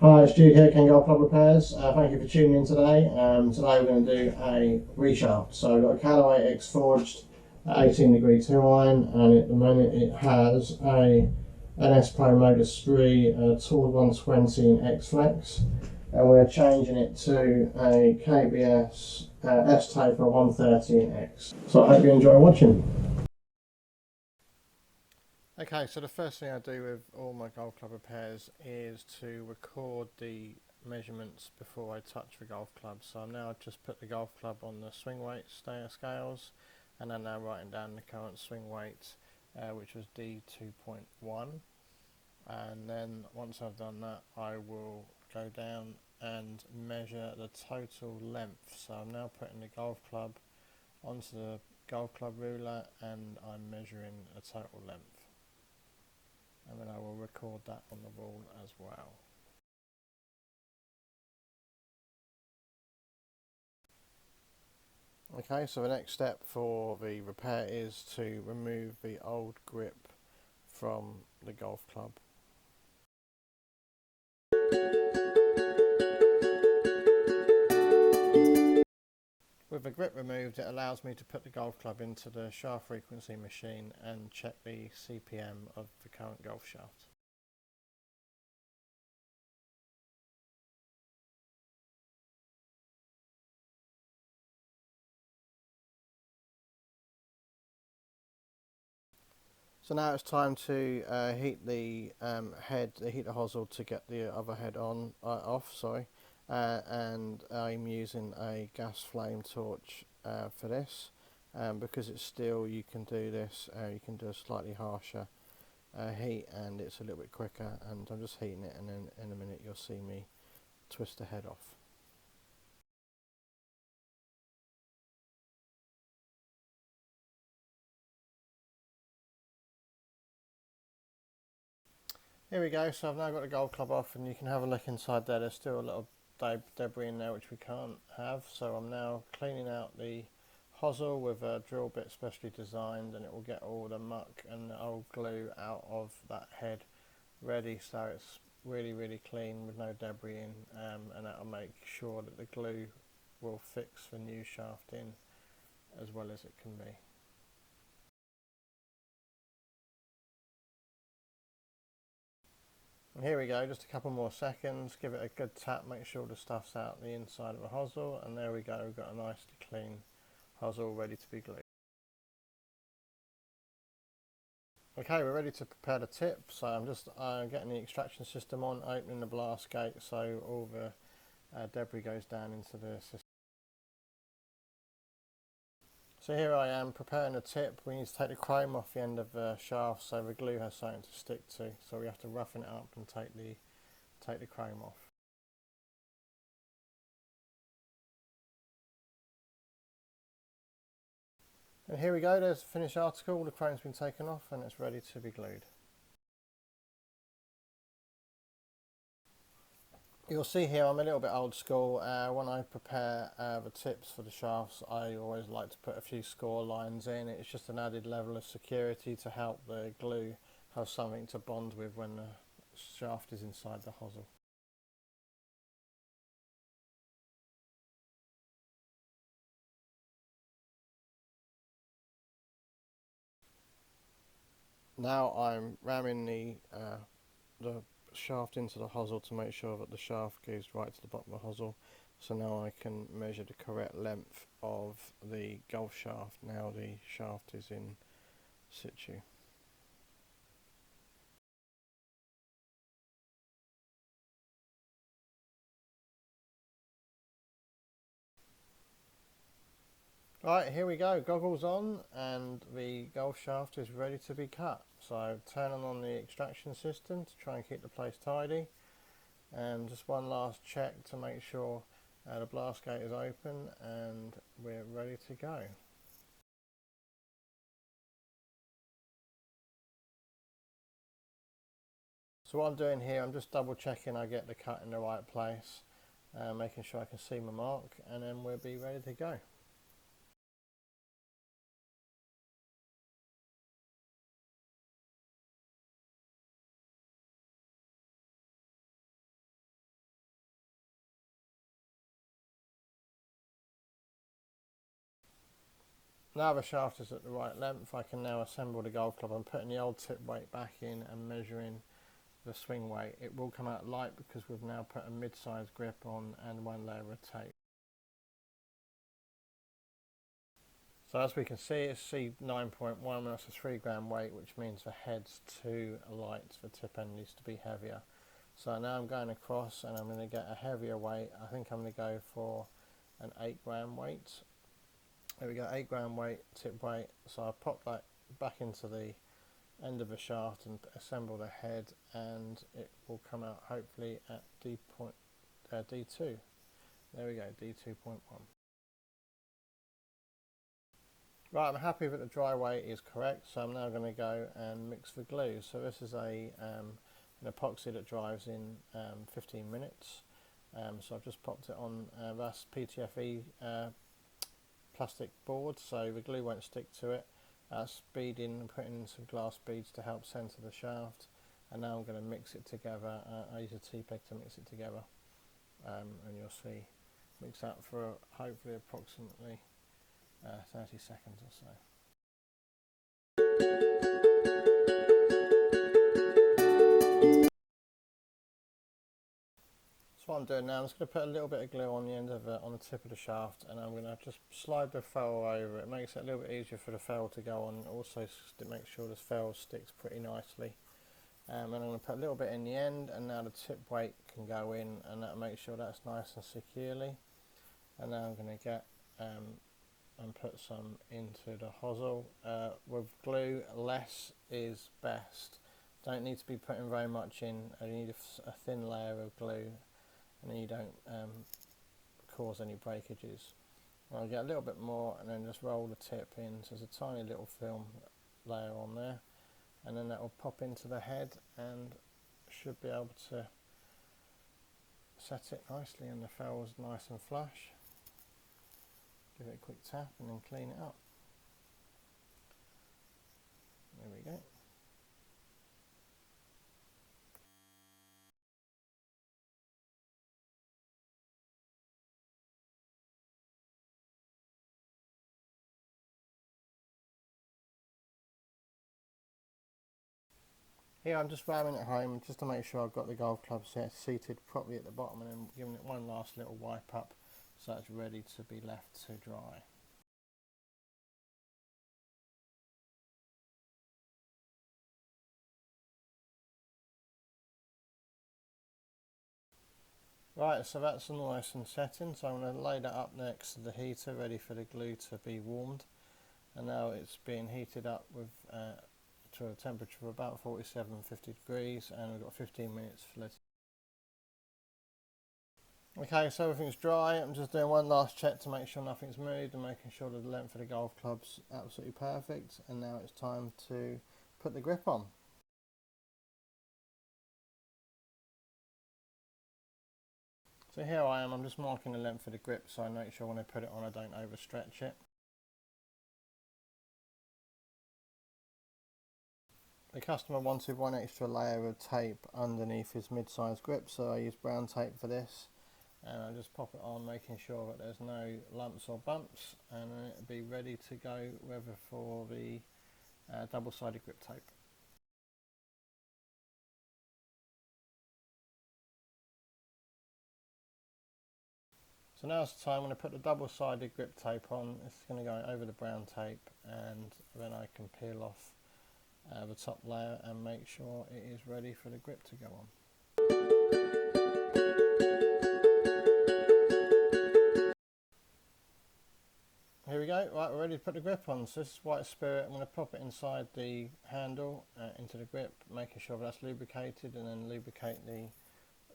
Hi, it's Jude here, King Golf Club Repairs. Thank you for tuning in today. Today we're going to do a reshaft. So I've got a Callaway X Forged 18-degree 2-iron, and at the moment it has a NS Pro Modus 3 Tool 120 in X Flex, and we're changing it to a KBS Taper 130 in X. So I hope you enjoy watching. Okay, so the first thing I do with all my golf club repairs is to record the measurements before I touch the golf club. So I'm now just put the golf club on the swing weight scales, and I'm now writing down the current swing weight, which was D2.1. And then once I've done that, I will go down and measure the total length. So I'm now putting the golf club onto the golf club ruler, and I'm measuring a total length. And then I will record that on the wall as well. Okay, so the next step for the repair is to remove the old grip from the golf club. With the grip removed, it allows me to put the golf club into the shaft frequency machine and check the CPM of the current golf shaft. So now it's time to heat the heat the hosel to get the other head off. And I'm using a gas flame torch for this. Because it's steel, you can do this. You can do a slightly harsher heat, and it's a little bit quicker. And I'm just heating it, and then in a minute you'll see me twist the head off. Here we go, so I've now got the golf club off, and you can have a look inside there. There's still a little debris in there which we can't have, so I'm now cleaning out the hosel with a drill bit specially designed, and it will get all the muck and the old glue out of that head ready, so it's really clean with no debris in, and that'll make sure that the glue will fix the new shaft in as well as it can be. And here we go, just a couple more seconds, give it a good tap, make sure the stuff's out the inside of the hosel, and there we go, we've got a nicely clean hosel ready to be glued. Okay, we're ready to prepare the tip, so I'm just getting the extraction system on, opening the blast gate so all the debris goes down into the system. So here I am preparing the tip. We need to take the chrome off the end of the shaft so the glue has something to stick to. So we have to roughen it up and take the chrome off. And here we go, there's the finished article. The chrome's been taken off and it's ready to be glued. You'll see here I'm a little bit old school. When I prepare the tips for the shafts, I always like to put a few score lines in. It's just an added level of security to help the glue have something to bond with when the shaft is inside the hosel. Now I'm ramming the shaft into the hosel to make sure that the shaft goes right to the bottom of the hosel. So now I can measure the correct length of the golf shaft. Now the shaft is in situ. Right, here we go, goggles on, and the golf shaft is ready to be cut. So turning on the extraction system to try and keep the place tidy, and just one last check to make sure the blast gate is open and we're ready to go. So what I'm doing here, I'm just double checking I get the cut in the right place, making sure I can see my mark, and then we'll be ready to go. Now the shaft is at the right length, I can now assemble the golf club. I'm putting the old tip weight back in and measuring the swing weight. It will come out light because we've now put a mid-size grip on and one layer of tape. So as we can see, it's C9.1, that's a 3 gram weight, which means the head's too light, the tip end needs to be heavier. So now I'm going across and I'm going to get a heavier weight. I think I'm going to go for an 8 gram weight. There we go, 8 gram weight, tip weight. So I'll pop that back into the end of the shaft and assemble the head, and it will come out hopefully at D2. There we go, D2.1. Right, I'm happy that the dry weight is correct, so I'm now going to go and mix the glue. So this is an epoxy that dries in 15 minutes. So I've just popped it on, that's PTFE plastic board, so the glue won't stick to it. Beading and putting in some glass beads to help centre the shaft. And now I'm going to mix it together. I use a T-peg to mix it together. And you'll see, mix that for hopefully approximately 30 seconds or so. So what I'm doing now, I'm just going to put a little bit of glue on the end of on the tip of the shaft, and I'm going to just slide the ferrule over. It makes it a little bit easier for the ferrule to go on, also to make sure the ferrule sticks pretty nicely. And I'm going to put a little bit in the end, and now the tip weight can go in, and that'll make sure that's nice and securely. And now I'm going to get and put some into the hosel. With glue, less is best. Don't need to be putting very much in. You need a thin layer of glue, and then you don't cause any breakages. I'll get a little bit more and then just roll the tip in. So there's a tiny little film layer on there, and then that will pop into the head and should be able to set it nicely, and the ferrule's nice and flush. Give it a quick tap and then clean it up. There we go. Here I'm just ramming it home just to make sure I've got the golf club seated properly at the bottom, and then giving it one last little wipe up so it's ready to be left to dry. Right, so that's nice and setting, so I'm going to lay that up next to the heater ready for the glue to be warmed. And now it's being heated up with to a temperature of about 47-50 degrees, and we've got 15 minutes for it. Okay, so everything's dry. I'm just doing one last check to make sure nothing's moved and making sure that the length of the golf club's absolutely perfect. And now it's time to put the grip on. So here I am, I'm just marking the length of the grip so I make sure when I put it on I don't overstretch it. The customer wanted one extra layer of tape underneath his mid-size grip, so I used brown tape for this, and I just pop it on, making sure that there's no lumps or bumps, and then it'll be ready to go whether for the double-sided grip tape. So now it's the time. I'm going to put the double-sided grip tape on. It's going to go over the brown tape, and then I can peel off the top layer and make sure it is ready for the grip to go on. Here we go. Right, we're ready to put the grip on. So this is White Spirit. I'm going to pop it inside the handle into the grip, making sure that's lubricated, and then lubricate the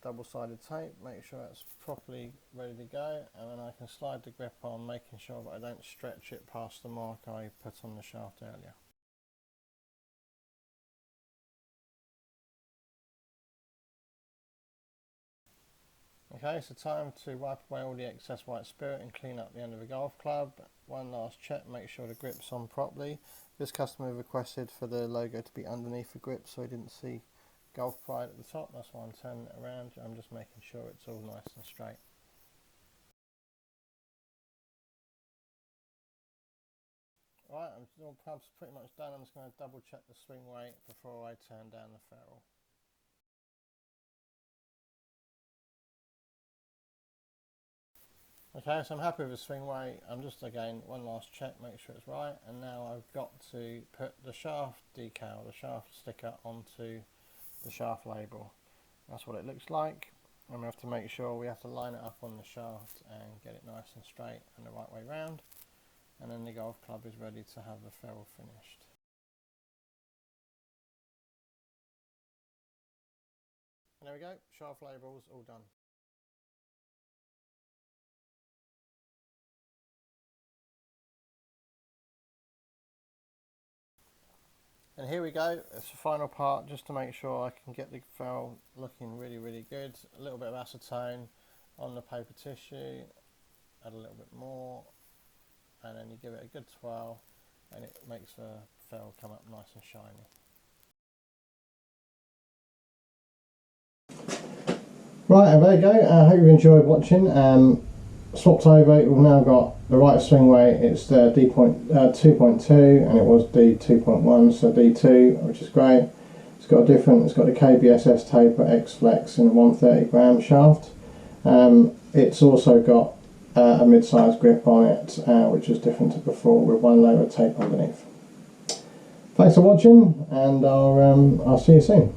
double-sided tape, make sure it's properly ready to go, and then I can slide the grip on, making sure that I don't stretch it past the mark I put on the shaft earlier. Okay, so time to wipe away all the excess White Spirit and clean up the end of the golf club. One last check, make sure the grip's on properly. This customer requested for the logo to be underneath the grip so he didn't see Golf Pride at the top. That's why I'm turning it around. I'm just making sure it's all nice and straight. . Right, all pubs pretty much done. I'm just going to double check the swing weight before I turn down the ferrule. Okay, so I'm happy with the swing weight. I'm just, again, one last check, make sure it's right. And now I've got to put the shaft decal, the shaft sticker, onto the shaft label. That's what it looks like. And we have to make sure we have to line it up on the shaft and get it nice and straight and the right way round. And then the golf club is ready to have the ferrule finished. And there we go, shaft labels all done. And here we go, it's the final part, just to make sure I can get the ferrule looking really good. A little bit of acetone on the paper tissue, add a little bit more, and then you give it a good twirl and it makes the ferrule come up nice and shiny. Right, and there you go. I hope you enjoyed watching. Swapped over, we've now got the right swing weight. It's the D2.2 and it was D2.1, so D2, which is great. It's got the KBS Taper X Flex in a 130 gram shaft. It's also got a mid-sized grip on it, which is different to before, with one layer of tape underneath. Thanks for watching, and I'll see you soon.